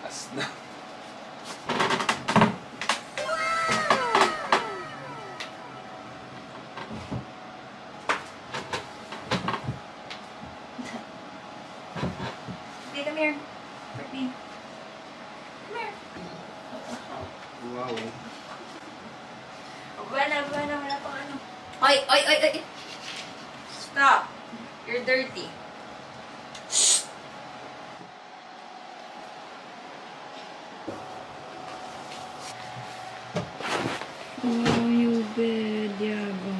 Taas na. Okay, come here. Brittany. Come here. Wow. Wala pang ano. Oy! Stop! You're dirty. Oh, you bad, yabang.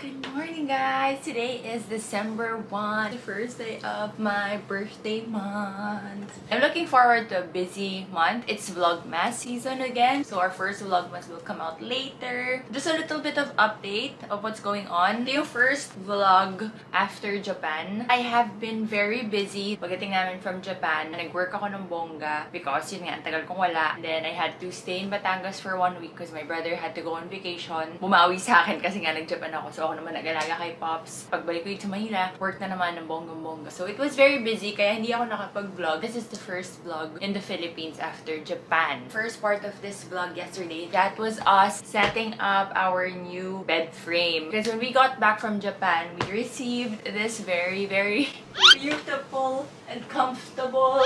Good morning, guys! Today is December 1, the first day of my birthday month. I'm looking forward to a busy month. It's Vlogmas season again, so our first Vlogmas will come out later. Just a little bit of update of what's going on. Ito yung first vlog after Japan. I have been very busy. Pagdating namin from Japan, nag-work ako ng bongga because yun nga, ang tagal kong wala. And then I had to stay in Batangas for 1 week because my brother had to go on vacation. Bumawi sa akin kasi nga nag-Japan ako. So ako naman nag-alaga kay Pops. Pagbalik ko yun sa Manila, work na naman ng bonggang-bongga. So it was very busy kaya hindi ako nakapag-vlog. This is the first vlog in the Philippines after Japan. First part of this vlog yesterday, that was us setting up our new bed frame. Because when we got back from Japan, we received this very, very beautiful and comfortable.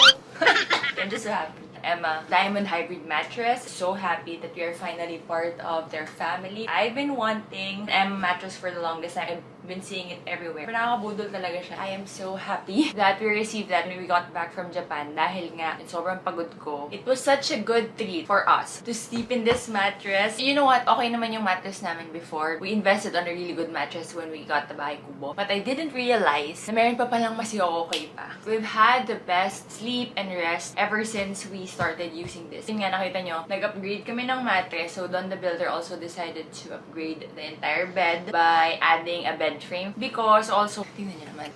I'm just so happy. Emma Diamond Hybrid Mattress. So happy that we are finally part of their family. I've been wanting Emma mattress for the longest time. I've been seeing it everywhere. Pero nakakabudol talaga siya. I am so happy that we received that when we got back from Japan dahil nga sobrang pagod ko. It was such a good treat for us to sleep in this mattress. You know what? Okay naman yung mattress namin before. We invested on a really good mattress when we got the Bahay Kubo. But I didn't realize na meron pa palang mas okay pa. We've had the best sleep and rest ever since we started using this. Yun nga, nakita nyo, nag-upgrade kami ng mattress. So, Don the Builder also decided to upgrade the entire bed by adding a bed frame. Because also, tingnan nyo naman,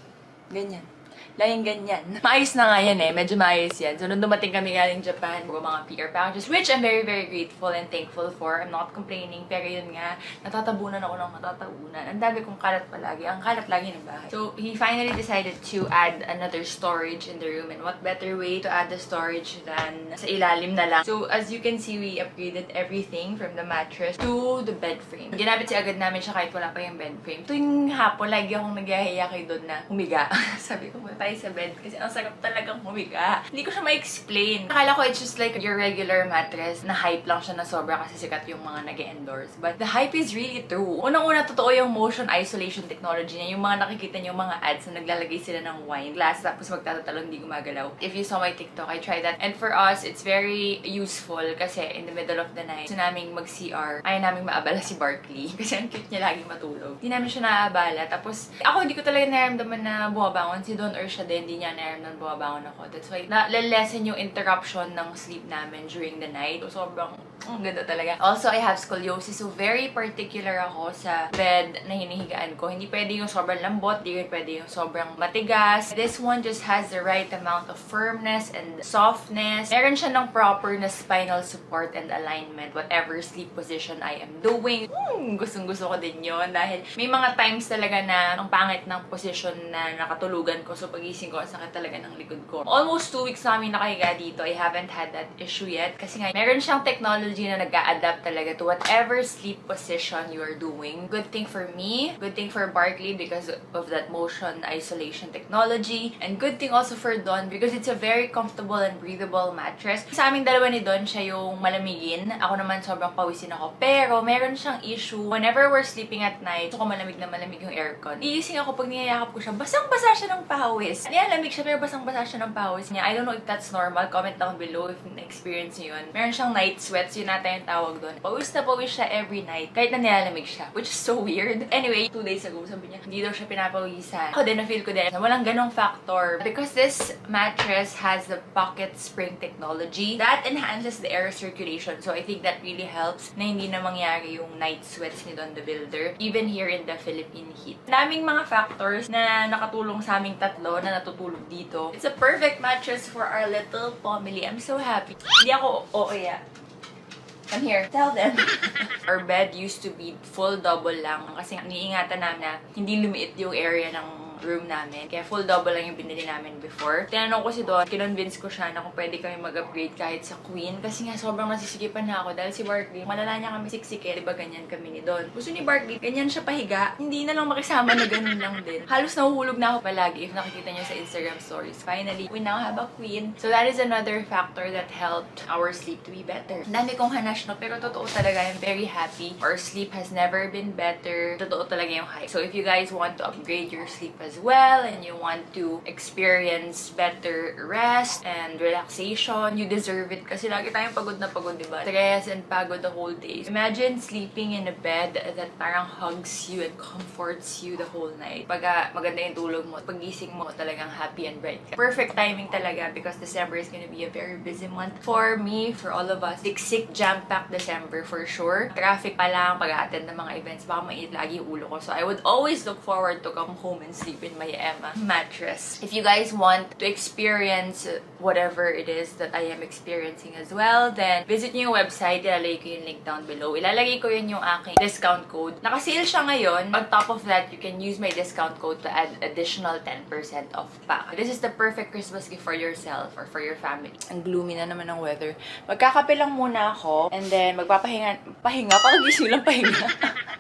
ganyan. Laging ganyan. Maayos na nga yan eh. Medyo maayos yan. So, nung dumating kami galing Japan, mga PR packages, which I'm very, very grateful and thankful for. I'm not complaining. Pero yun nga, natatabunan ako ng natatabunan. Ang dami kong kalat palagi. Ang kalat lagi ng bahay. So, he finally decided to add another storage in the room. And what better way to add the storage than sa ilalim na lang. So, as you can see, we upgraded everything from the mattress to the bed frame. Ginamit si agad namin siya kahit wala pa yung bed frame. Tuwing hapon, lagi akong nagyahiya kay Don na humiga. Sabi ko, tayo tayo sa bed kasi ang sarap talagang humiga. Hindi ko siya ma-explain. Akala ko it's just like your regular mattress na hype lang siya na sobra kasi sikat yung mga nag-endorse. But the hype is really true. Unang-una, totoo yung motion isolation technology niya. Yung mga nakikita niyo yung mga ads na naglalagay sila ng wine glass tapos magtatatalo hindi gumagalaw. If you saw my TikTok, I tried that. And for us, it's very useful kasi in the middle of the night, gusto naming mag-CR, ayaw naming maabala si Barkley kasi ang cute niya laging matulog. Hindi namin siya naaabala. Tapos, ako hindi ko talaga naramdaman na bumabangon. Si Don or siya din, hindi niya naramdaman bumabangon ako. That's why, na-lessen yung interruption ng sleep namin during the night. So, sobrang ganda talaga. Also, I have scoliosis. So, very particular ako sa bed na hinihigaan ko. Hindi pwede yung sobrang lambot, hindi pwede yung sobrang matigas. This one just has the right amount of firmness and softness. Meron siya ng proper na spinal support and alignment whatever sleep position I am doing. Gustong-gusto ko din yun dahil may mga times talaga na ang pangit ng position na nakatulugan ko. So, pagising ko, ang sakit talaga ng likod ko. Almost 2 weeks namin nakahiga dito. I haven't had that issue yet kasi nga, meron siyang technology na nag-a-adapt talaga to whatever sleep position you are doing. Good thing for me, good thing for Barkley because of that motion isolation technology, and good thing also for Don because it's a very comfortable and breathable mattress. Sa aming dalawa ni Don, siya yung malamigin. Ako naman sobrang pawisin ako. Pero meron siyang issue. Whenever we're sleeping at night, gusto ko malamig na malamig yung aircon. Iising ako pag niyayakap ko siya, basang-basa siya ng pawis. Nilalamig siya pero basang-basa siya ng pawis niya. I don't know if that's normal. Comment down below if na-experience niyo yun. Meron siyang night sweats, yun nata yung tawag doon. Pawis na pawis siya every night. Kahit na nilalamig siya. Which is so weird. Anyway, 2 days ago, sabi niya, hindi daw siya pinapawisan. Ako din, na-feel ko din na walang ganong factor. Because this mattress has the pocket spring technology, that enhances the air circulation. So, I think that really helps na hindi na mangyari yung night sweats ni Don the Builder. Even here in the Philippine heat. Daming mga factors na nakatulong sa aming tatlo na natutulog dito. It's a perfect mattress for our little family. I'm so happy. Hindi ako ooya. I'm here. Tell them. Our bed used to be full double lang kasi iniingatan namin na hindi lumiit yung area ng room namin. Kaya full double lang yung binili namin before. Tinanong ko si Don, kinonvince ko siya na kung pwede kami mag-upgrade kahit sa Queen. Kasi nga sobrang nasisigipan na ako dahil si Barkley, malala niya kami siksike. Diba ganyan kami ni Don? Gusto ni Barkley, ganyan siya pahiga. Hindi na lang makisama na ganun lang din. Halos nahuhulog na ako palagi if nakikita niyo sa Instagram stories. Finally, we now have a Queen. So that is another factor that helped our sleep to be better. Ang dami kong hanash, no? Pero totoo talaga, I'm very happy. Our sleep has never been better. Totoo talaga yung hype. So if you guys want to upgrade your sleep as well and you want to experience better rest and relaxation, you deserve it kasi lagi tayong pagod na pagod, diba? Stress and pagod the whole day. Imagine sleeping in a bed that parang hugs you and comforts you the whole night. Pag maganda yung tulog mo, pagising mo, talagang happy and bright ka. Perfect timing talaga because December is gonna be a very busy month for me, for all of us. Siksik, jam-packed December for sure. Traffic pa lang, pag-attend ng mga events, baka mainit lagi yung ulo ko. So I would always look forward to come home and sleep in my Emma mattress. If you guys want to experience whatever it is that I am experiencing as well, then visit nyo yung website. Ilalagay ko yung link down below. Ilalagay ko yun yung aking discount code. Naka-sale siya ngayon. On top of that, you can use my discount code to add additional 10% off pa. This is the perfect Christmas gift for yourself or for your family. Ang gloomy na naman ng weather. Magkakape lang muna ako and then magpapahinga. Pag-gising lang pahinga.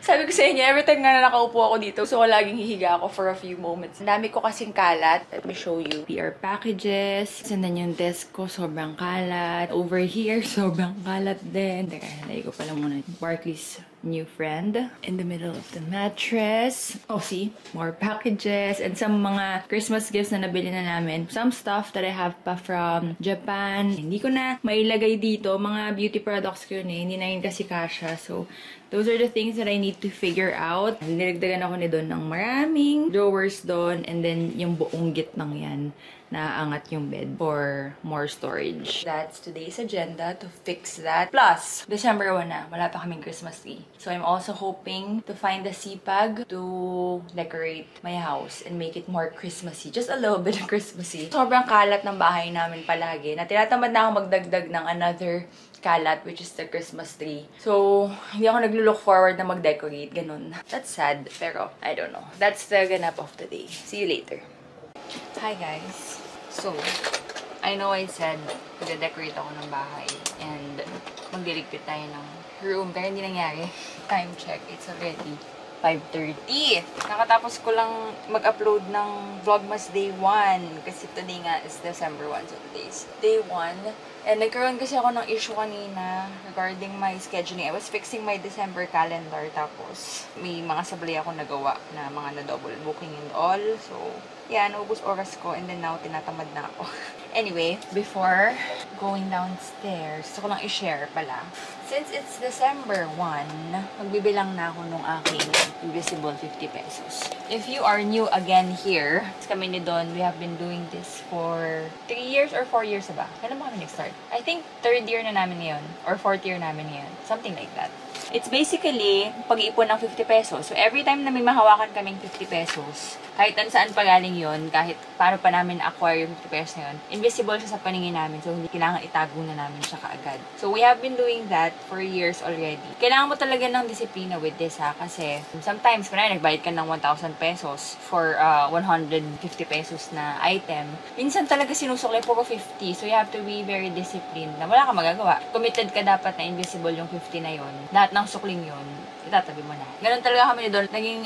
Sabi ko sa inyo, every time nga na nakaupo ako dito, so laging hihiga ako for a few moments. Ang dami ko kasing kalat. Let me show you. PR packages. Sandan yung desk ko, sobrang kalat. Over here, sobrang kalat din. Teka, nalagay ko pala muna. Barkley's new friend in the middle of the mattress. Oh, see? More packages and some mga Christmas gifts na nabili na namin. Some stuff that I have pa from Japan. Hindi ko na mailagay dito. Mga beauty products ko yun eh. Hindi na yun kasi kasha. So, those are the things that I need to figure out. Nilagdagan ako ni Don ng maraming drawers doon. And then, yung buong gitnang yan. Naaangat yung bed for more storage. That's today's agenda to fix that. Plus, December 1 na. Wala pa kaming Christmas tree. So, I'm also hoping to find a sipag to decorate my house and make it more Christmassy. Just a little bit of Christmassy. Sobrang kalat ng bahay namin palagi. Na tinatamad na ako magdagdag ng another kalat, which is the Christmas tree. So, hindi ako naglo-look forward na mag-decorate. Ganun. That's sad. Pero, I don't know. That's the ganap of the day. See you later. Hi guys. So, I know I said mag-decorate ako ng bahay and magliligpit tayo ng room pero hindi nangyari. Time check, it's already 5:30. Nakatapos ko lang mag-upload ng Vlogmas Day 1 kasi today nga is December 1, so today's Day 1. And nagkaroon kasi ako ng issue kanina regarding my scheduling. I was fixing my December calendar tapos may mga sablay ako nagawa na mga na-double booking and all. So, yeah, naubos oras ko and then now tinatamad na ako. Anyway, before going downstairs, gusto ko lang i-share pala. Since it's December 1, magbibilang na ako nung aking invisible 50 pesos. If you are new again here, kami ni Don, we have been doing this for 3 years or 4 years ba? Kailan ba kami nag-start? I think 3rd year na namin ngayon or 4th year namin ngayon. Something like that. It's basically pag-iipon ng 50 pesos. So, every time na may mahawakan kaming 50 pesos, kahit saan pa galing yun, kahit paano pa namin acquire yung 50 pesos na yun, invisible siya sa paningin namin. So, hindi kailangan itago na namin siya kaagad. So, we have been doing that for years already. Kailangan mo talaga ng disiplina with this, ha? Kasi, sometimes, kunwari, nagbayad ka ng 1,000 pesos for 150 pesos na item. Minsan talaga sinusukli puro 50. So, you have to be very disciplined na wala ka magagawa. Committed ka dapat na invisible yung 50 na yun. Lahat ng sukling yun, itatabi mo na. Ganun talaga kami doon. Naging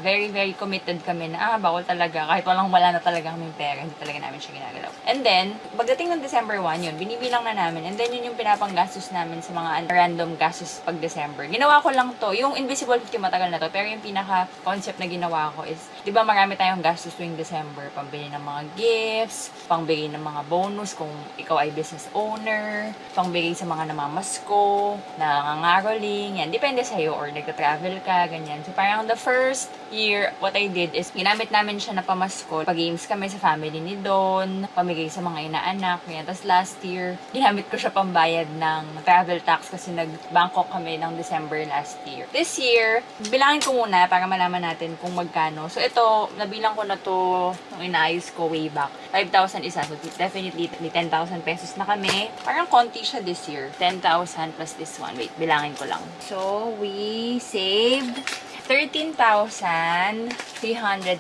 very, very committed kami na, bawal talaga. Kahit wala na talaga kaming pera, hindi talaga namin siya ginagalaw. And then, pagdating ng December 1, yun, binibilang na namin. And then, yun yung pinapanggastos namin sa mga random gastos pag December. Ginawa ko lang to. Yung Invisible 50 matagal na to. Pero yung pinaka-concept na ginawa ko is, di ba marami tayong gastos tuwing December? Pambili ng mga gifts, pangbigay ng mga bonus kung ikaw ay business owner, pangbigay sa mga namamasko, nangangaroling, yan. Depende sa'yo or nagta-travel ka, ganyan. So, parang the first year, what I did is, ginamit namin siya na pamasko. Pag-games kami sa family ni Don, pamigay sa mga inaanak, ganyan. Tapos last year, ginamit ko siya pambayad ng travel tax kasi nag-Bangkok kami ng December last year. This year, bilangin ko muna para malaman natin kung magkano. So, ito, nabilang ko na to nung inaayos ko way back. 5,000 isa. So, definitely, 10,000 pesos na kami. Parang konti siya this year. 10,000 plus this one. Wait, bilangin ko lang. So, we saved 13,300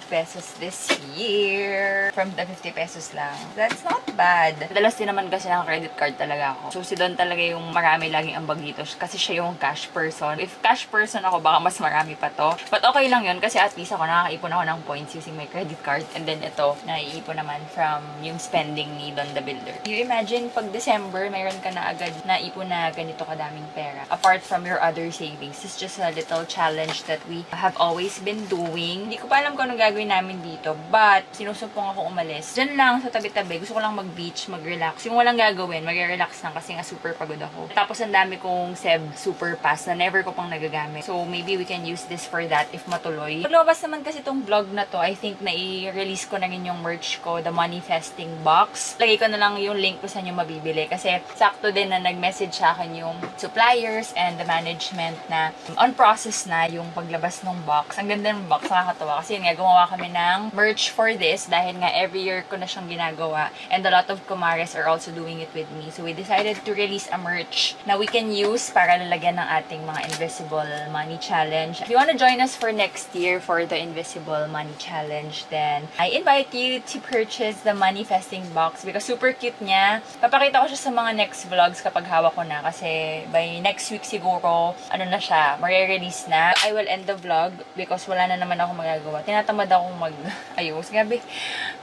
pesos this year from the 50 pesos lang. That's not bad. Madalas din naman kasi ng credit card talaga ako. So, si Don talaga yung marami laging ambag dito kasi siya yung cash person. If cash person ako, baka mas marami pa to. But okay lang yun kasi at least ako nakakaipon ako ng points using my credit card. And then ito, naiipon naman from yung spending ni Don the Builder. You imagine, pag December, mayroon ka na agad na ipon na ganito kadaming pera. Apart from your other savings. It's just a little challenge that we have always been doing. Hindi ko pa alam kung anong gagawin namin dito. But, sinusumpong ako umalis. Diyan lang sa tabi-tabi. Gusto ko lang mag-beach, mag-relax. Yung walang gagawin, mag-relax lang kasi nga super pagod ako. Tapos, ang dami kong Seb Super Pass na never ko pang nagagamit. So, maybe we can use this for that if matuloy. Lumabas naman kasi itong vlog na to, I think na i-release ko na rin yung merch ko, the Manifesting Box. Lagay ko na lang yung link ko sa inyo mabibili. Kasi, sakto din na nag-message sa akin yung suppliers and the management na on process na yung paglabas ng box. Ang ganda ng box, nakakatawa. Kasi yun nga, gumawa kami ng merch for this dahil nga every year ko na siyang ginagawa. And a lot of kumares are also doing it with me. So we decided to release a merch na we can use para lalagyan ng ating mga Invisible Money Challenge. If you wanna join us for next year for the Invisible Money Challenge, then I invite you to purchase the Manifesting Box because super cute niya. Papakita ko siya sa mga next vlogs kapag hawak ko na kasi by next week siguro, na siya, marirelease na. I will end the vlog because wala na naman ako magagawa. Tinatamad akong mag-ayos. Gabi,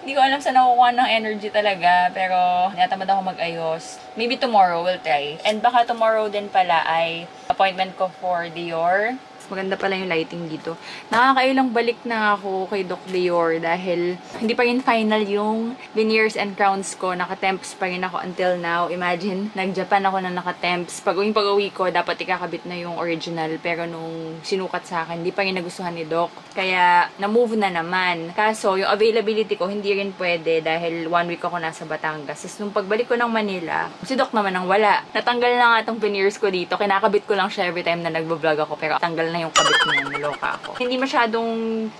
hindi ko alam saan nakukuha ng energy talaga. Pero, tinatamad ako mag-ayos. Maybe tomorrow, we'll try. And baka tomorrow din pala ay appointment ko for Dior. Maganda pala yung lighting dito. Nakakailang balik na ako kay Doc Dior dahil hindi pa rin final yung veneers and crowns ko. Naka-temps pa rin ako until now. Imagine, nag-Japan ako na naka-temps. Pag-uwi ko, dapat ikakabit na yung original. Pero nung sinukat sa akin, hindi pa rin nagustuhan ni Doc. Kaya, na-move na naman. Kaso, yung availability ko, hindi rin pwede dahil 1 week ako nasa Batangas. Tapos, nung pagbalik ko ng Manila, si Doc naman ang wala. Natanggal na nga itong veneers ko dito. Kinakabit ko lang siya every time na nagbo-vlog ako. Pero tanggal na yung kabit niya, naloka ako. Hindi masyadong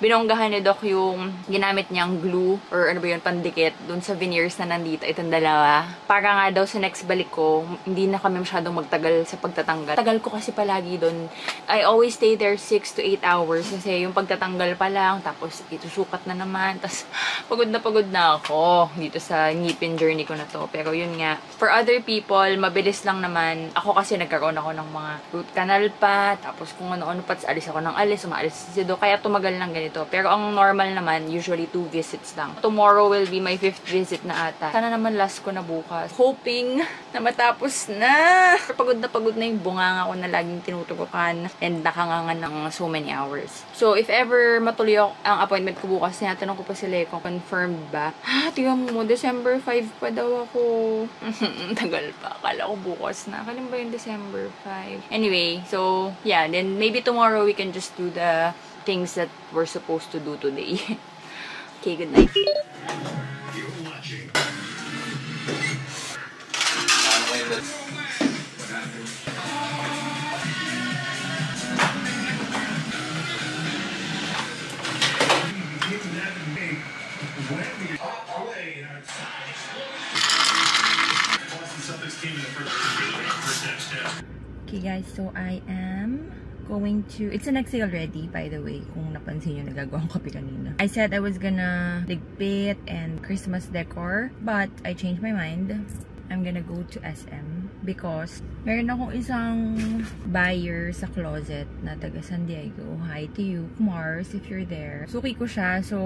binonggahan ni Doc yung ginamit niyang glue or ano ba yun, pandikit dun sa veneers na nandito. Itong dalawa. Para nga daw sa next balik ko, hindi na kami masyadong magtagal sa pagtatanggal. Tagal ko kasi palagi dun. I always stay there 6 to 8 hours kasi yung pagtatanggal pa lang, tapos itusukat na naman, tapos pagod na ako dito sa ngipin journey ko na to. Pero yun nga, for other people, mabilis lang naman. Ako kasi nagkaroon ako ng mga root canal pa, tapos kung ano-ano dapat alis ako ng alis, umaalis si Do, kaya tumagal ng ganito. Pero ang normal naman, usually 2 visits lang. Tomorrow will be my 5th visit na ata. Sana naman last ko na bukas. Hoping na matapos na. Pagod na yung bunganga ko na laging tinutubukan and nakangangan ng so many hours. So, if ever matuloy ang appointment ko bukas, tinatanong ko pa sila kung confirmed ba. Tingnan mo, December 5 pa daw ako. Tagal pa. Akala ko bukas na. Kalim ba yung December 5? Anyway, so, yeah. Then, maybe tomorrow we can just do the things that we're supposed to do today. Okay, good night. Okay guys, so I am going to, it's an exhale already, by the way, kung napansin nyo, nagagawa ko kape kanina. I said I was gonna ligpit and Christmas decor, but I changed my mind. I'm gonna go to SM because meron akong isang buyer sa closet na taga San Diego. Hi to you, Mars, if you're there. Suki ko siya, so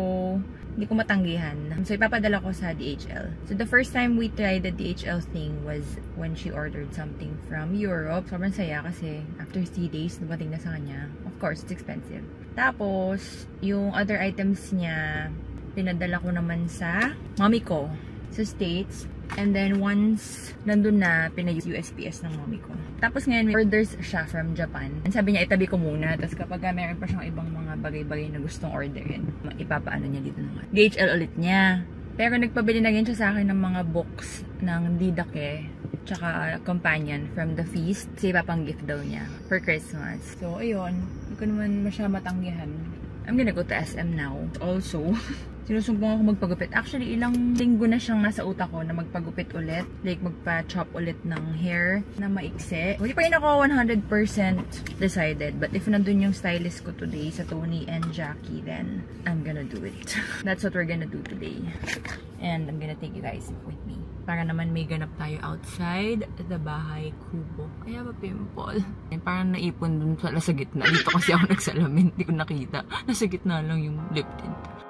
hindi ko matanggihan. So ipapadala ko sa DHL. So the first time we tried the DHL thing was when she ordered something from Europe. Sobrang saya kasi after 3 days, dumating na sa kanya. Of course, it's expensive. Tapos, yung other items niya, pinadala ko naman sa mommy ko sa States. And then, once nandun na, pinag-USPS ng mommy ko. Tapos ngayon, may orders siya from Japan. And sabi niya, itabi ko muna. Tapos kapag meron pa siyang ibang mga bagay-bagay na gustong orderin, ipapaano niya dito naman. DHL ulit niya. Pero nagpabili na rin siya sa akin ng mga books ng Didake, tsaka companion from The Feast. Kasi ipapang-gift daw niya for Christmas. So, ayun. Hindi ko naman masya matanggihan. I'm gonna go to SM now. Also, sinusumbong ako magpagupit. Actually, ilang linggo na siyang nasa utak ko na magpagupit ulit. Like, magpa-chop ulit ng hair na maikse. Hindi pa rin ako 100% decided. But if nandun yung stylist ko today sa Tony and Jackie, then I'm gonna do it. That's what we're gonna do today. And I'm gonna take you guys with me. Para naman may ganap tayo outside the bahay kubo. Kaya ba pimple? And parang naipon dun sa gitna. Dito kasi ako nagsalamin. Hindi ko nakita. Nasa gitna lang yung lip tint.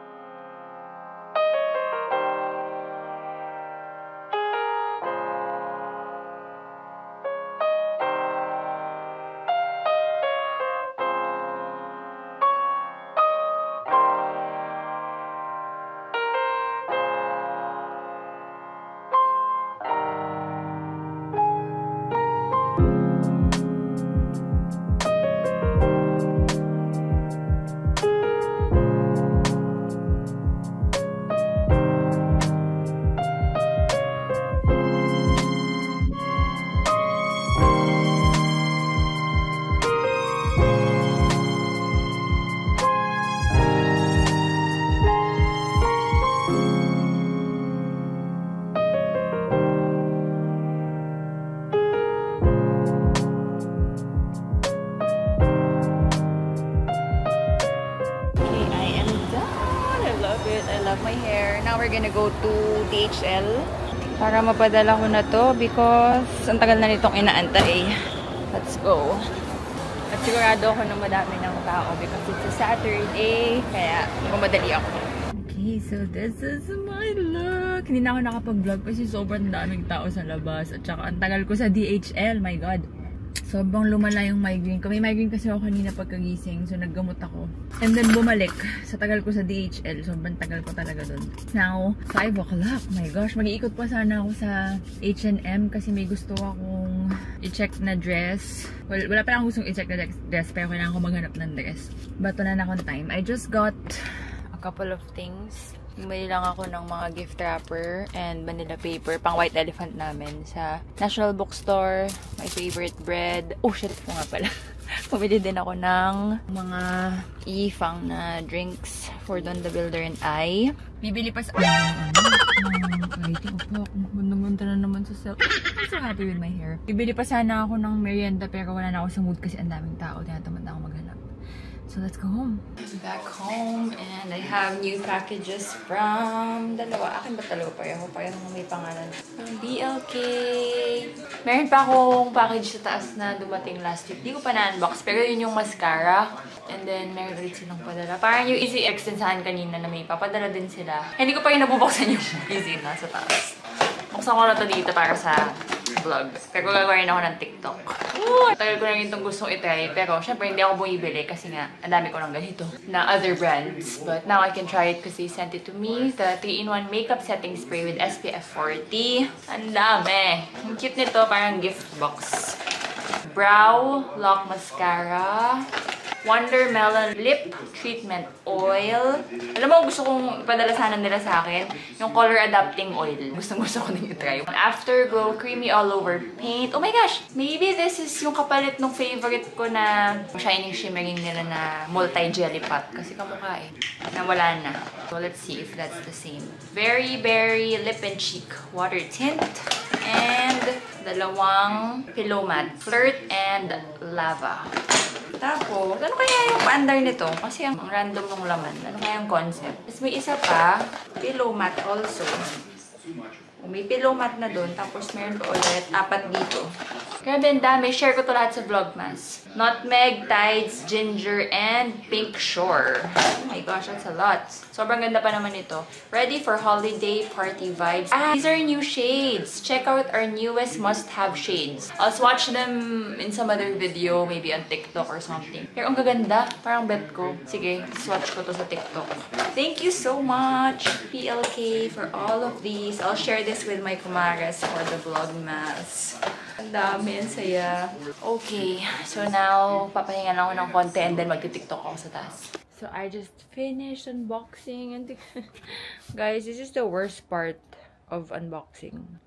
My hair. Now we're gonna go to DHL para mapadala ko na to because ang tagal na nitong inaantay. Let's go. At sigurado ako na madami ng tao because it's a Saturday kaya mamadali ako. Okay, so this is my look. Hindi na ako nakapag-vlog kasi sobrang daming tao sa labas at saka ang tagal ko sa DHL. My God. Sobrang lumala yung migraine ko. May migraine kasi ako kanina pagkagising. So, naggamot ako. And then, bumalik. Sa tagal ko sa DHL. Sobrang tagal ko talaga dun. Now, 5 o'clock. My gosh. Mag-iikot pa sana ako sa H&M kasi may gusto akong i-check na dress. Well, wala pa lang akong gustong i-check na dress. Pero kailangan ko maghanap ng dress. But wala na akong time. I just got a couple of things. Bumili lang ako ng mga gift wrapper and vanilla paper pang White Elephant namin sa National Bookstore. My favorite bread. Oh shit, ito nga pala. Bumili din ako ng mga ifang na drinks for Don the Builder and I. Bibili pa sa... Writing po. Ganda na naman sa self. I'm so happy with my hair. Bibili pa sana ako ng merienda pero wala na ako sa mood kasi ang daming tao. Tinatamad na ako maghanap. So let's go home. I'm back home and I have new packages from dalawa. Akin ba dalawa? Pareho may pangalan. BLK. Meron pa akong package sa taas na dumating last week. Hindi ko pa na-unbox. Pero yun yung mascara. And then meron ulit silang padala. Parang yung Easy X din saan kanina na may papadala din sila. Hindi ko pa yung nabubuksan yung Easy na sa taas. Buksan ko na to dito para sa vlog. Pero gagawin ako ng TikTok. Tagal ko na rin itong gustong itry. Pero syempre hindi ako bumibili kasi nga ang dami ko ng ganito na other brands. But now I can try it because they sent it to me. The 3-in-1 makeup setting spray with SPF 40. Ang dami. Ang cute nito, parang gift box. Brow Lock Mascara. Wondermelon Lip Treatment Oil. Alam mo, gusto kong ipadala sana nila sa akin yung Color Adapting Oil. Gusto ko din i-try. Afterglow Creamy All Over Paint. Oh my gosh! Maybe this is yung kapalit ng favorite ko na shining shimmering nila na multi-jelly pot. Kasi kamukha eh. Nawala na. So let's see if that's the same. Very Berry Lip and Cheek Water Tint. And dalawang Pillow Matte. Flirt and Lava. Tapos, ano kaya yung under nito? Kasi ang random ng laman. Ano kaya yung concept? Tapos may isa pa, pillow mat also. May pillow mat na dun. Tapos meron pa ulit, 4 dito. Grabe, ang dami. Share ko to lahat sa Vlogmas. Nutmeg, Tides, Ginger, and Pink Shore. Oh my gosh, that's a lot. Sobrang ganda pa naman ito. Ready for holiday party vibes. Ah, these are new shades. Check out our newest must-have shades. I'll swatch them in some other video, maybe on TikTok or something. Pero ang gaganda. Parang bet ko. Sige, swatch ko to sa TikTok. Thank you so much, PLK, for all of these. I'll share this with my kumares for the Vlogmas. Ang dami, ang saya. Okay, so now, papahinga lang ako ng konti and then magti-TikTok ako sa taas. So, I just finished unboxing and guys, this is the worst part of unboxing.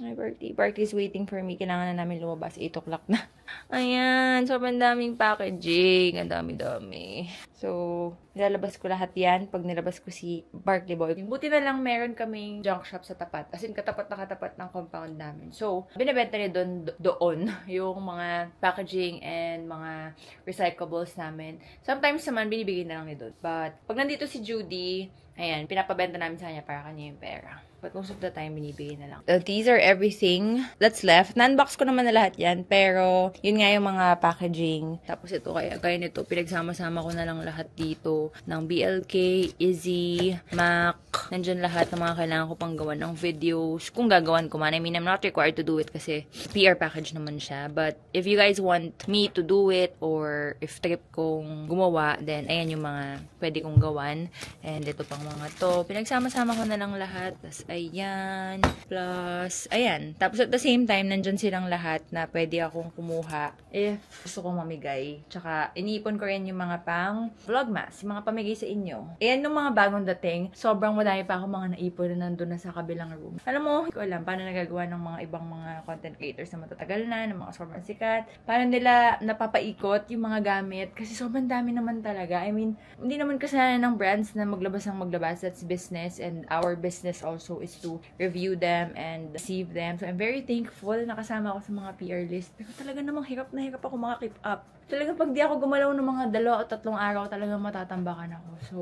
My birthday. Birthday is waiting for me. Kailangan na namin lumabas. 8 o'clock na. Ayan. Sobrang daming packaging. Ang dami-dami. So, nilalabas ko lahat yan pag nilabas ko si Barkley Boy. Buti na lang meron kaming junk shop sa tapat. As in, katapat na katapat ng compound namin. So, binibenta niya doon yung mga packaging and mga recyclables namin. Sometimes naman, binibigay na lang niya doon. But, pag nandito si Judy, ayan, pinapabenta namin sa kanya para kanya yung pera. But most of the time, binibigay na lang. These are everything that's left. Na-unbox ko naman na lahat yan. Pero, yun nga yung mga packaging. Tapos ito, kaya nito, pinagsama-sama ko na lang lahat dito. Ng BLK, Izzy, MAC. Nandyan lahat ng mga kailangan ko pang gawan ng videos. Kung gagawan ko man. I mean, I'm not required to do it kasi PR package naman siya. But, if you guys want me to do it or if trip kong gumawa, then, ayan yung mga pwede kong gawan. And ito pang mga to. Pinagsama-sama ko na lang lahat. Tapos, ayan. Plus, ayan. Tapos at the same time, nandyan silang lahat na pwede akong kumuha if gusto kong mamigay. Tsaka, iniipon ko rin yung mga pang Vlogmas, yung mga pamigay sa inyo. Ayan yung mga bagong dating. Sobrang madami pa ako mga naipon na nandun na sa kabilang room. Alam mo, hindi ko alam paano nagagawa ng mga ibang mga content creators na matatagal na, ng mga sobrang sikat. Paano nila napapaikot yung mga gamit. Kasi sobrang dami naman talaga. I mean, hindi naman kasalanan ng brands na maglabas ng maglabas. That's business and our business also is to review them and receive them. So, I'm very thankful na kasama ako sa mga PR list. Pero talaga namang hirap na hirap ako keep up. Talaga pag di ako gumalaw ng mga 2 o 3 araw, talagang matatambakan ako. So,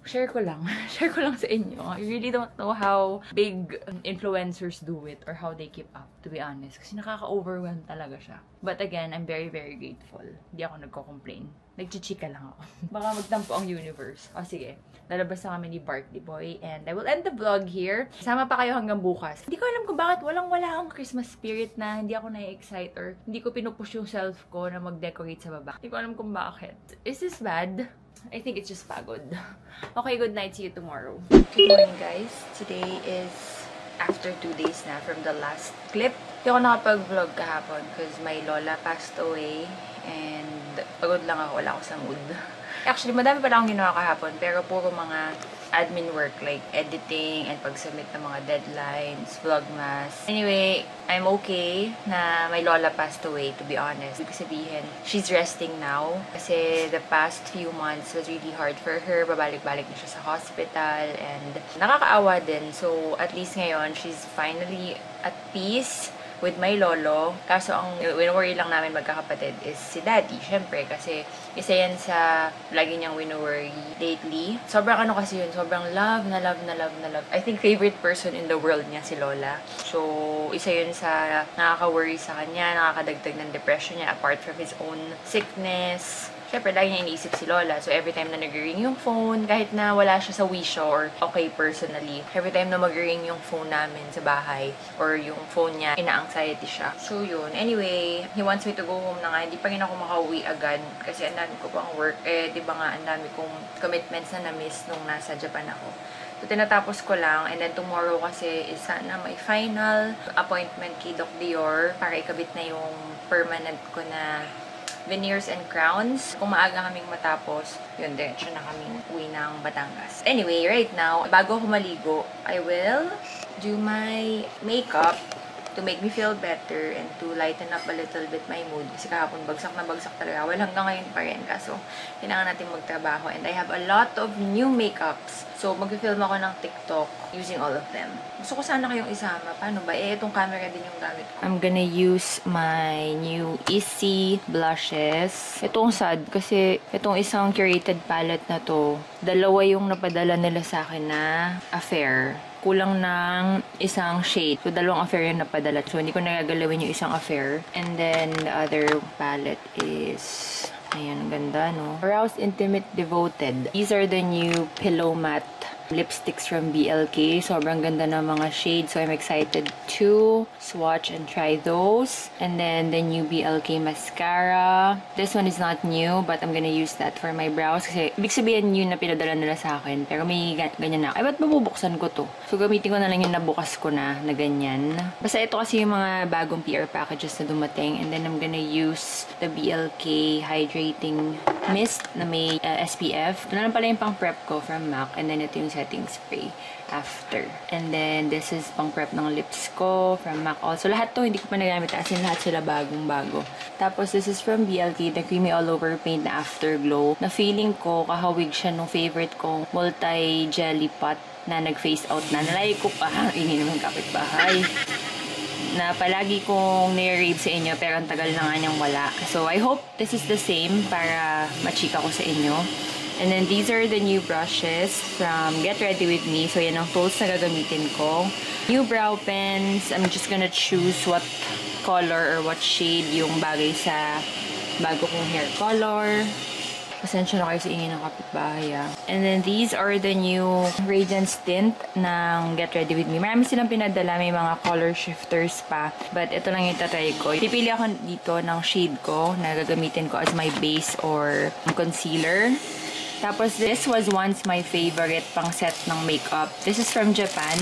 share ko lang. Share ko lang sa inyo. I really don't know how big influencers do it or how they keep up, to be honest. Kasi nakaka-overwhelm talaga siya. But again, I'm very, very grateful. Hindi ako nagko-complain. Nagchichika lang ako. Baka magtampo ang universe. O sige, lalabas na kami ni Barkley Boy and I will end the vlog here. Sama pa kayo hanggang bukas. Hindi ko alam kung bakit walang-wala akong Christmas spirit na hindi ako na-excite or hindi ko pinupush yung self ko na mag-decorate sa baba. Hindi ko alam kung bakit. Is this bad? I think it's just pagod. Okay, good night. See you tomorrow. Good morning, guys. Today is after 2 days na from the last clip. Hindi ako nakapag-vlog kahapon because my lola passed away and pagod lang ako. Wala ako sa mood. Actually, madami pa lang akong ginawa kahapon pero puro mga admin work like editing and pag-submit ng mga deadlines, vlogmas. Anyway, I'm okay na my lola passed away, to be honest. Ibig sabihin, she's resting now kasi the past few months was really hard for her. Babalik-balik na siya sa hospital and nakakaawa din. So, at least ngayon, she's finally at peace. with my lolo. Kaso ang wino-worry lang namin magkakapatid is si daddy, syempre, kasi isa yan sa lagi niyang wino-worry lately. Sobrang ano kasi yun, sobrang love na love na love na love. I think favorite person in the world niya si lola. So, isa yun sa nakaka-worry sa kanya, nakakadagdag ng depression niya apart from his own sickness. Siyempre, lagi niya iniisip si Lola. So, every time na nag-ring yung phone, kahit na wala siya sa wisho or okay personally, every time na mag-ring yung phone namin sa bahay or yung phone niya, ina-anxiety siya. So, yun. Anyway, he wants me to go home na nga. Hindi pa rin ako makauwi agad kasi ang dami ko pang work. Di ba nga, ang dami kong commitments na na-miss nung nasa Japan ako. So, tinatapos ko lang. And then, tomorrow kasi is sana may final appointment kay Doc Dior para ikabit na yung permanent ko na veneers and crowns. Kung maaga kaming matapos, yun, diretso na kaming uwi ng Batangas. Anyway, right now, bago ako maligo, I will do my makeup to make me feel better and to lighten up a little bit my mood. Kasi kahapon, bagsak na bagsak talaga. Well, hanggang ngayon pa rin. Kaso, kailangan natin magtrabaho. And I have a lot of new makeups. So, mag-film ako ng TikTok using all of them. Gusto ko sana kayong isama. Paano ba? Itong camera din yung gamit ko. I'm gonna use my new Easy blushes. Itong sad kasi itong isang curated palette na to, dalawa yung napadala nila sa akin na affair. Kulang ng isang shade. So, dalawang affair yung napadala. So, hindi ko nagagalawin yung isang affair. And then, the other palette is... Ayan, ganda, no? Aroused Intimate Devoted. These are the new Pillow Matte lipsticks from BLK. Sobrang ganda ng mga shades. So, I'm excited to swatch and try those. And then, the new BLK mascara. This one is not new, but I'm gonna use that for my brows. Kasi, ibig sabihin yun na pinadala nila sa akin. Pero may ganyan na. Ay, ba't mabubuksan ko to? So, gamitin ko na lang yung nabukas ko na ganyan. Basta ito kasi yung mga bagong PR packages na dumating. And then, I'm gonna use the BLK Hydrating Mist na may SPF. Ito na lang pala yung pang prep ko from MAC. And then, ito yung setting spray after. And then, this is pang prep ng lips ko from MAC also. Lahat to, hindi ko pa nagamit. As in, lahat sila bagong-bago. Tapos, this is from BLK, the Creamy All Over Paint na Afterglow. Na feeling ko, kahawig siya nung favorite kong multi-jelly pot na nag-face out na. Nalay ko pa, ini naman kapitbahay. Na palagi kong nire-rave sa inyo, pero ang tagal na nga niyang wala. So, I hope this is the same para machika ko sa inyo. And then, these are the new brushes from Get Ready With Me. So, yan ang tools na gagamitin ko. New brow pens. I'm just gonna choose what color or what shade yung bagay sa bago kong hair color. Pasensya na kayo sa ingin ng kapitbahay, ah. And then, these are the new Radiance Tint ng Get Ready With Me. Marami silang pinadala. May mga color shifters pa. But, ito lang yung tatry ko. Pipili ako dito ng shade ko na gagamitin ko as my base or concealer. Tapos, this was once my favorite pang set ng makeup. This is from Japan.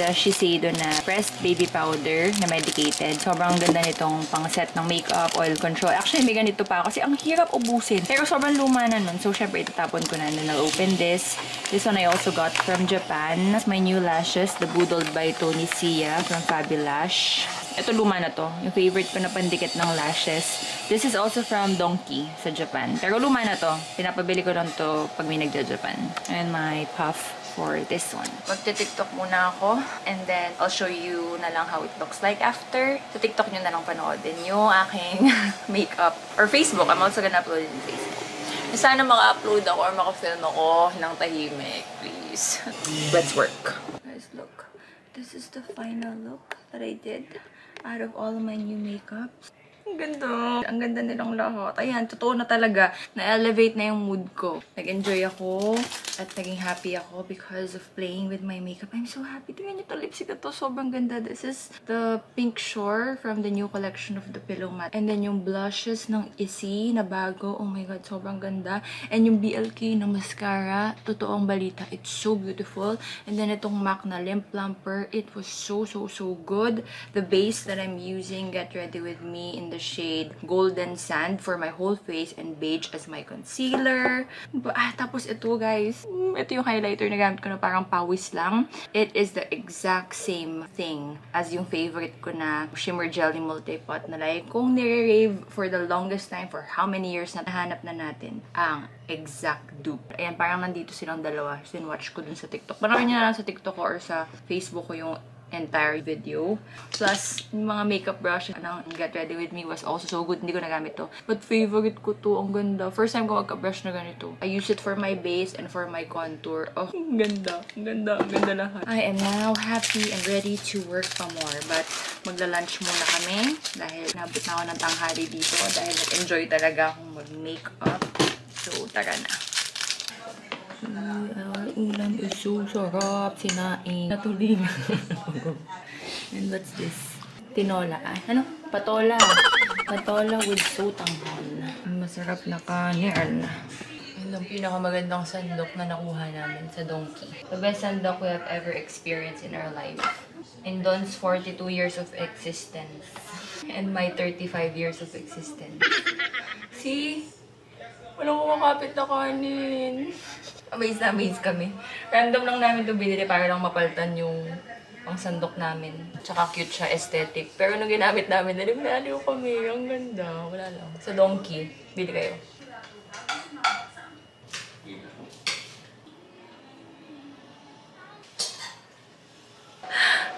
The Shiseido na pressed baby powder na medicated. Sobrang ganda nitong pang set ng makeup, oil control. Actually, may ganito pa kasi ang hirap ubusin. Pero sobrang luma na nun. So, syempre, itatapon ko na. And then, I'll open this. This one I also got from Japan. That's my new lashes. The Boodled by Tony Sia from Fabulash. Ito luma na to. Yung favorite ko na pandikit ng lashes. This is also from Donkey sa Japan. Pero luma na to. Pinapabili ko lang to pag may nagja-Japan. And my puff for this one. Magte-TikTok muna ako. And then, I'll show you na lang how it looks like after. Sa TikTok nyo na lang panoodin yung aking makeup. Or Facebook. I'm also gonna upload it in Facebook. Sana maka-upload ako or maka-film ako ng tahimik. Please. Let's work. Guys, look. This is the final look that I did out of all of my new makeups. Ang ganda. Ang ganda nilang lahat. Ayan, totoo na talaga. Na-elevate na yung mood ko. Nag-enjoy ako at naging happy ako because of playing with my makeup. I'm so happy. Tingnan niyo ito, lipstick na to. Sobrang ganda. This is the Pink Shore from the new collection of the Pillow Matte. And then yung blushes ng Issey na bago. Oh my God, sobrang ganda. And yung BLK na mascara. Totoong balita. It's so beautiful. And then itong MAC na Lip Plumper. It was so good. The base that I'm using, Get Ready With Me, in the shade Golden Sand for my whole face and beige as my concealer. Tapos ito, guys. Ito yung highlighter na gamit ko na parang pawis lang. It is the exact same thing as yung favorite ko na Shimmer Jelly Multi-Pot na like kung nire-rave for the longest time for how many years na nahanap na natin ang exact dupe. Ayan, parang nandito silang dalawa. Sinwatch ko dun sa TikTok. Panoorin nyo na lang sa TikTok ko or sa Facebook ko yung entire video. Plus, yung mga makeup brush ng Get Ready With Me was also so good. Hindi ko nagamit to. But favorite ko to. Ang ganda. First time ko magka-brush na ganito. I use it for my base and for my contour. Oh, ang ganda. Ang ganda. Ang ganda lahat. I am now happy and ready to work pa more. But, magla-lunch muna kami. Dahil nabot na ako ng tanghali dito. Dahil nag-enjoy talaga akong mag-makeup. So, tara na. Our ulam is so sarap. Sinaing. Natuling. And what's this? Tinola. Ano? Patola. Patola with sotanghon. Masarap na kanin. Yun ang pinakamagandang sandok na nakuha namin sa Donkey. The best sandok we have ever experienced in our life. In Don's 42 years of existence. And my 35 years of existence. See? Walang kumakapit na kanin. Amaze na amaze kami. Random lang namin ito binili para lang mapalitan yung pang sandok namin. Tsaka cute siya, aesthetic. Pero nung ginamit namin, naliw kami. Ang ganda. Wala lang. Sa Donkey. Bili kayo.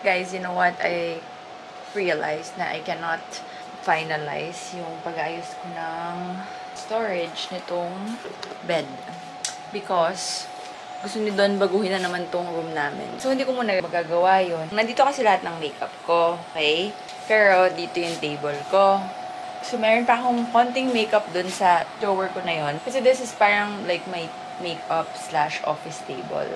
Guys, you know what? I realized na I cannot finalize yung pag-ayos ko ng storage nitong bed. Because gusto ni Don baguhin na naman tong room namin. So, hindi ko muna magagawa yun. Nandito kasi lahat ng makeup ko, okay? Pero, dito yung table ko. So, meron pa akong konting makeup dun sa drawer ko na yun. Kasi this is parang like my makeup / office table.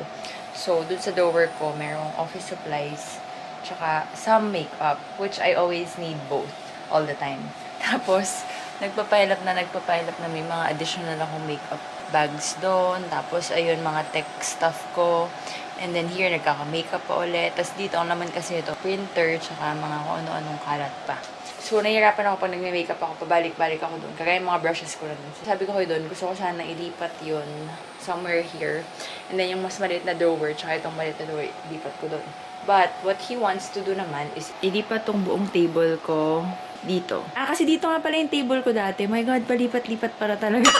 So, dun sa drawer ko, merong office supplies, tsaka some makeup, which I always need both all the time. Tapos, nagpapile up na may mga additional akong makeup bags doon. Tapos, ayun, mga tech stuff ko. And then here, nagkaka-makeup pa ulit. Tapos dito naman kasi ito, printer, tsaka mga kung ano-anong kalat pa. So, nahihirapan ako pag nagme-makeup ako, pabalik-balik ako doon. Kagaya mga brushes ko na doon. So, sabi ko doon, gusto ko sana ilipat yun somewhere here. And then, yung mas maliit na drawer, tsaka itong maliit na drawer, ilipat ko doon. But, what he wants to do naman is ilipat tong buong table ko dito. Kasi dito nga pala yung table ko dati. My God, palipat-lipat para talaga.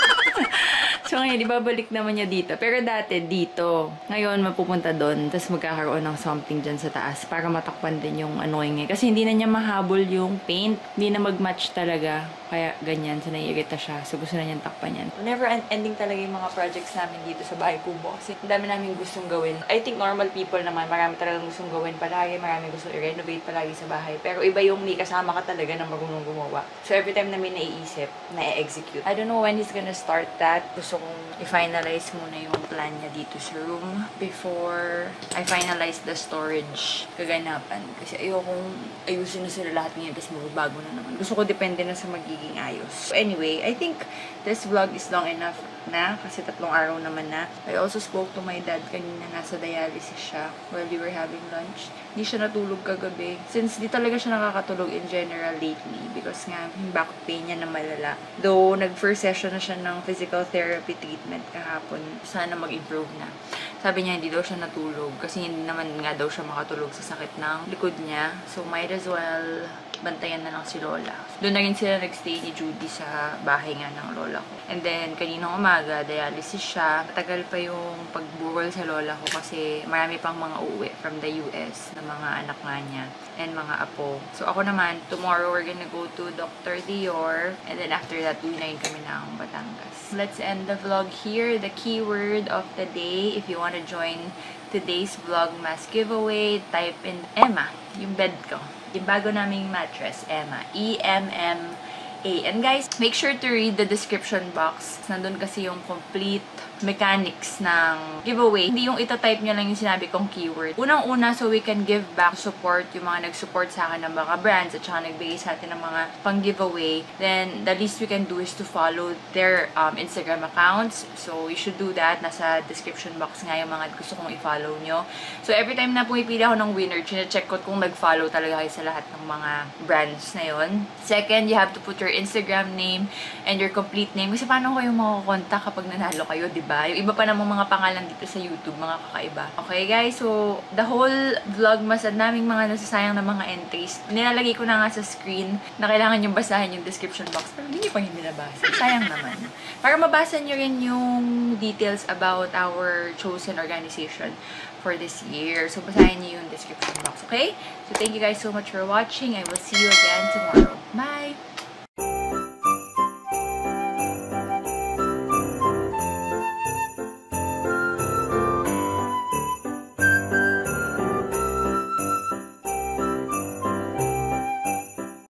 So, ngayon, ibabalik naman niya dito. Pero dati, dito. Ngayon, mapupunta doon. Tapos magkakaroon ng something dyan sa taas para matakpan din yung annoying eh. Kasi hindi na niya mahabol yung paint. Hindi na mag-match talaga. Kaya ganyan. So, naiirita siya. So, gusto na niyang takpan yan. Never ending talaga yung mga projects namin dito sa bahay kubo. Kasi ang dami namin gustong gawin. I think normal people naman, marami talagang gustong gawin palagi. Marami gustong i-renovate palagi sa bahay. Pero iba yung may kasama ka talaga na marunong gumawa. So, every time namin naiisip, na-execute. I don't know when he's gonna start that. Gusto kong i-finalize muna yung plan niya dito sa room before I finalize the storage kaganapan. Kasi ayokong ayusin na sila lahat ngayon kasi magbabago na naman. Gusto ko depende na sa magiging ayos. So anyway, I think this vlog is long enough na kasi 3 araw naman na. I also spoke to my dad kanina, nasa dialysis siya while we were having lunch. Hindi siya natulog kagabi. Since di talaga siya nakakatulog in general lately because nga yung back pain niya na malala. Though nag-first session na siya ng physical therapy treatment kahapon, sana mag-improve na. Sabi niya hindi daw siya natulog kasi hindi naman nga daw siya makatulog sa sakit ng likod niya. So might as well bantayan na lang si Lola. Doon na rin sila nagstay ni Judy sa bahay nga ng Lola ko. And then, kaninang umaga, dialysis siya. Matagal pa yung pagburol sa Lola ko kasi marami pang mga uuwi from the US na mga anak nga niya and mga apo. So, ako naman, tomorrow we're gonna go to Dr. Dior and then after that, uwi na rin kami ng Batangas. Let's end the vlog here. The keyword of the day, if you wanna join today's Vlogmas giveaway, type in Emma, yung bed ko. Yung bago naming mattress, Emma. E-M-M-A. And guys, make sure to read the description box. Nandun kasi yung complete mechanics ng giveaway. Hindi yung itatype nyo lang yung sinabi kong keyword. Unang-una, so we can give back support yung mga nag-support sa akin ng mga brands at saka nagbigay sa atin ng mga pang-giveaway. Then, the least we can do is to follow their Instagram accounts. So, you should do that. Nasa description box nga yung mga gusto kong i-follow nyo. So, every time na pumipili ako ng winner, chine-check ko kung nag-follow talaga kayo sa lahat ng mga brands na yun. Second, you have to put your Instagram name and your complete name. Kasi paano kayo makakontak kapag nanalo kayo, di ba? kakaiba. Yung iba pa namang mga pangalan dito sa YouTube, mga kakaiba. Okay guys, so the whole vlogmas at naming mga nasasayang na mga entries, nilalagay ko na nga sa screen na kailangan yung basahin yung description box. Pero hindi nyo pa yung binabasa. Sayang naman. Para mabasa nyo rin yung details about our chosen organization for this year. So, basahin nyo yung description box, okay? So, thank you guys so much for watching. I will see you again tomorrow. Bye!